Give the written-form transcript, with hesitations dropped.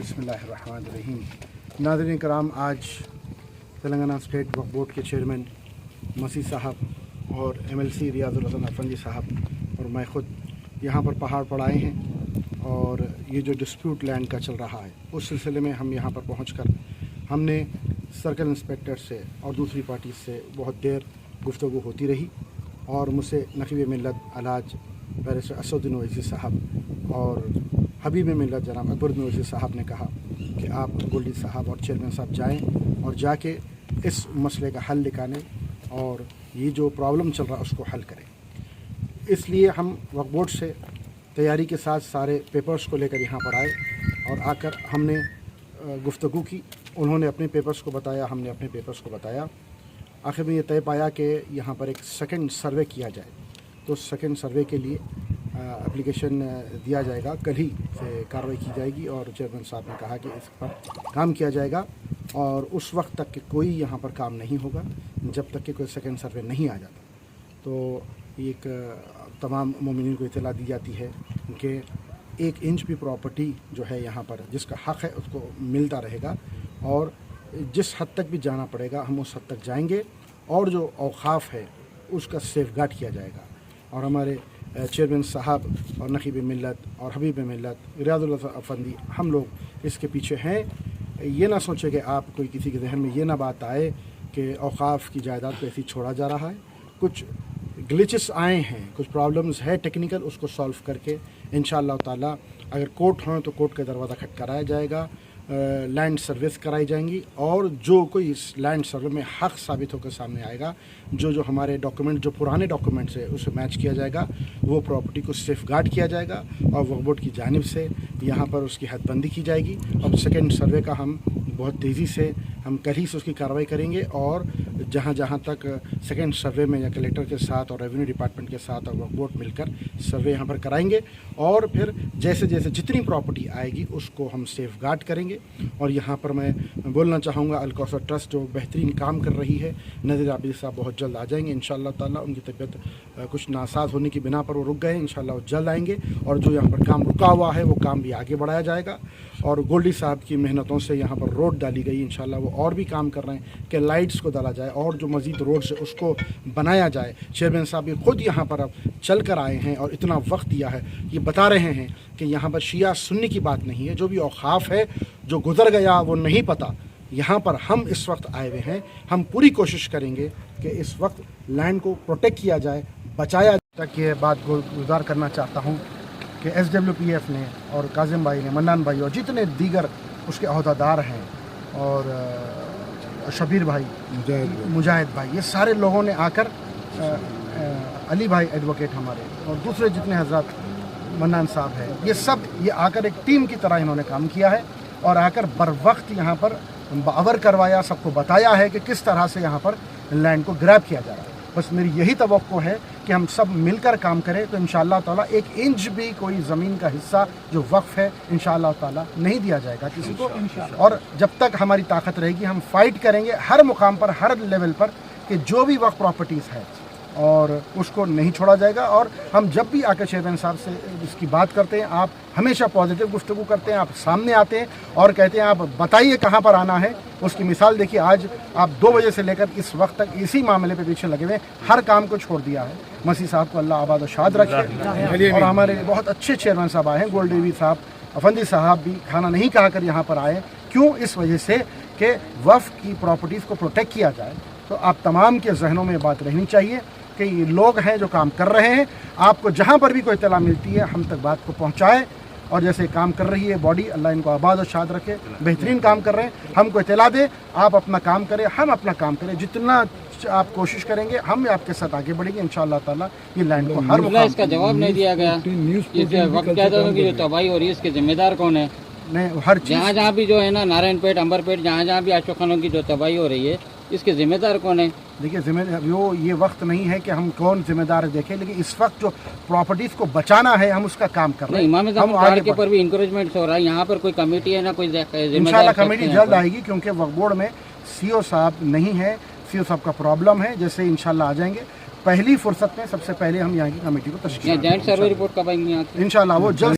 बिस्मिल्लाहिर्रहमानिर्रहीम। नाज़रीन कराम, आज तेलंगाना स्टेट वक्फ बोर्ड के चेयरमैन मसीह साहब और MLC रियाजुल हसन अफंदी साहब और मैं ख़ुद यहाँ पर पहाड़ पर आए हैं और ये जो डिस्प्यूट लैंड का चल रहा है उस सिलसिले में हम यहाँ पर पहुँचकर हमने सर्कल इंस्पेक्टर से और दूसरी पार्टी से बहुत देर गुफ्तगू होती रही और मुझसे नकीब मिल्लत अलहाज बैरिस्टर असदुद्दीन ओवैसी साहब और हबीब मिल्लत जनाब अकबरुद्दीन ओवैसी साहब ने कहा कि आप गोल्डी साहब और चेयरमैन साहब जाएं और जाके इस मसले का हल निकालें और ये जो प्रॉब्लम चल रहा है उसको हल करें। इसलिए हम वक्फ बोर्ड से तैयारी के साथ सारे पेपर्स को लेकर यहाँ पर आए और आकर हमने गुफ्तगू की। उन्होंने अपने पेपर्स को बताया, हमने अपने पेपर्स को बताया। आखिर में ये तय पाया कि यहाँ पर एक सेकंड सर्वे किया जाए। तो सेकंड सर्वे के लिए एप्लीकेशन दिया जाएगा, कल ही से कार्रवाई की जाएगी और चेयरमैन साहब ने कहा कि इस पर काम किया जाएगा और उस वक्त तक कि कोई यहाँ पर काम नहीं होगा जब तक कि कोई सेकंड सर्वे नहीं आ जाता। तो एक तमाम मोमिनीन को इत्तला दी जाती है कि 1 इंच भी प्रॉपर्टी जो है यहाँ पर जिसका हक़ है उसको मिलता रहेगा और जिस हद तक भी जाना पड़ेगा हम उस हद तक जाएंगे और जो औक़ाफ़ है उसका सेफगार्ड किया जाएगा। और हमारे चेयरमैन साहब और नकीब मिल्लत और हबीब मिल्लत रियाजुल हसन अफंदी हम लोग इसके पीछे हैं। ये ना सोचे कि आप कोई किसी के जहन में ये ना बात आए कि औक़ाफ़ की जायदाद को ऐसे ही छोड़ा जा रहा है। कुछ ग्लिचेस आए हैं, कुछ प्रॉब्लम्स है टेक्निकल, उसको सॉल्व करके इंशाअल्लाह ताला अगर कोर्ट हों तो कोर्ट का दरवाज़ा खटखटाया जाएगा, लैंड सर्विस कराई जाएंगी और जो कोई इस लैंड सर्वे में हक़ साबित होकर सामने आएगा, जो हमारे डॉक्यूमेंट जो पुराने डॉक्यूमेंट्स है उसे मैच किया जाएगा, वो प्रॉपर्टी को सेफगार्ड किया जाएगा और वक्फ बोर्ड की जानिब से यहाँ पर उसकी हदबंदी की जाएगी। और सेकंड सर्वे का हम बहुत तेज़ी से हम कल ही से उसकी कार्रवाई करेंगे और जहाँ तक सेकंड सर्वे में या कलेक्टर के साथ और रेवेन्यू डिपार्टमेंट के साथ और वक्फ बोर्ड मिलकर सर्वे यहाँ पर कराएंगे और फिर जैसे जैसे जितनी प्रॉपर्टी आएगी उसको हम सेफगार्ड करेंगे। और यहाँ पर मैं बोलना चाहूँगा अल कौसर ट्रस्ट जो बेहतरीन काम कर रही है, नज़ीर आबिदी साहब बहुत जल्द आ जाएंगे इंशाअल्लाह ताला। उनकी तबीयत कुछ नासाज होने की बिना पर वो रुक गए, इंशाअल्लाह वो जल्द आएंगे और जो यहाँ पर काम रुका हुआ है वो काम भी आगे बढ़ाया जाएगा। और गोल्डी साहब की मेहनतों से यहाँ पर रोड डाली गई, इंशाअल्लाह वो और भी काम कर रहे हैं कि लाइट्स को डाला जाए और जो मज़ीद रोड से उसको बनाया जाए। चेयरमैन साहब भी खुद यहाँ पर अब चल कर आए हैं और इतना वक्त दिया है, ये बता रहे हैं कि यहाँ पर शिया सुन्नी की बात नहीं है, जो भी औक़ाफ़ है जो गुज़र गया वो नहीं पता। यहाँ पर हम इस वक्त आए हुए हैं, हम पूरी कोशिश करेंगे कि इस वक्त लैंड को प्रोटेक्ट किया जाए, बचाया जाए। तक ये बात गुज़ार करना चाहता हूँ कि SWPF ने और काजिम भाई ने, मन्नान भाई और जितने दीगर उसके अहदेदार हैं और शबीर भाई, मुजाहिद भाई, ये सारे लोगों ने आकर अली भाई एडवोकेट हमारे और दूसरे जितने हजरत, मन्नान साहब है, ये सब ये आकर एक टीम की तरह इन्होंने काम किया है और आकर बर वक्त यहाँ पर बावर करवाया, सबको बताया है कि किस तरह से यहाँ पर लैंड को ग्रैब किया जा रहा है। बस मेरी यही तवक्को है कि हम सब मिलकर काम करें तो इंशाअल्लाह ताला 1 इंच भी कोई ज़मीन का हिस्सा जो वक्फ है इंशाअल्लाह ताला नहीं दिया जाएगा किसी को। और जब तक हमारी ताकत रहेगी हम फाइट करेंगे हर मुकाम पर, हर लेवल पर कि जो भी वक्फ प्रॉपर्टीज़ है और उसको नहीं छोड़ा जाएगा। और हम जब भी आकर चेयरमैन साहब से इसकी बात करते हैं, आप हमेशा पॉजिटिव गुफ्तगू करते हैं, आप सामने आते हैं और कहते हैं आप बताइए कहाँ पर आना है। उसकी मिसाल देखिए, आज आप 2 बजे से लेकर इस वक्त तक इसी मामले पे पीछे लगे हुए, हर काम को छोड़ दिया है। मसीह साहब को अल्लाह आबाद और शाद रखे। और हमारे बहुत अच्छे चेयरमैन साहब आए हैं, गोल्डी साहब, अफंदी साहब भी खाना नहीं खा कर यहाँ पर आए। क्यों? इस वजह से कि वफ़ की प्रॉपर्टीज़ को प्रोटेक्ट किया जाए। तो आप तमाम के जहनों में बात रहनी चाहिए कि ये लोग हैं जो काम कर रहे हैं। आपको जहाँ पर भी कोई इत्तला मिलती है हम तक बात को पहुँचाएँ اور جیسے کام کر رہی ہے باڈی، اللہ ان کو آباد و شاد رکھے، بہترین کام کر رہے ہیں، ہم کو اطلاع دے، آپ اپنا کام کریں، ہم اپنا کام کریں، جتنا آپ کوشش کریں گے ہم آپ کے ساتھ آگے بڑھیں گے انشاءاللہ تعالیٰ یہ لینڈ کو ہر مقام اس کا جواب نہیں دیا گیا، اس وقت کیا تھا کہ جو تباہی ہو رہی ہے اس کے ذمہ دار کون ہے؟ ہر چیز جہاں بھی جو ہے نا نارائن پیٹ، امبر پیٹ، جہاں بھی اشوک خانوں کی جو تباہی ہو رہی ہے اس کے ذمہ دار کون ہے؟ دیکھیے یہ وقت نہیں ہے کہ ہم کون ذمہ دار دیکھیں، لیکن اس وقت جو پراپرٹیز کو بچانا ہے ہم اس کا کام کر رہے ہیں۔ امام اعظم پہاڑ کے اوپر بھی انکریجمنٹ ہو رہا ہے، یہاں پر کوئی کمیٹی ہے نا کوئی ذمہ دار؟ انشاءاللہ کمیٹی جلد آئے گی، کیونکہ وقف بورڈ میں CO صاحب نہیں ہے، CO صاحب کا پرابلم ہے، جیسے انشاءاللہ آ جائیں گے پہلی فرصت میں، سب سے پہلے ہم یہاں کی کمیٹی کو تشکیل جوائنٹ سروے رپورٹ کب آئیں گے؟ انشاءاللہ وہ جلد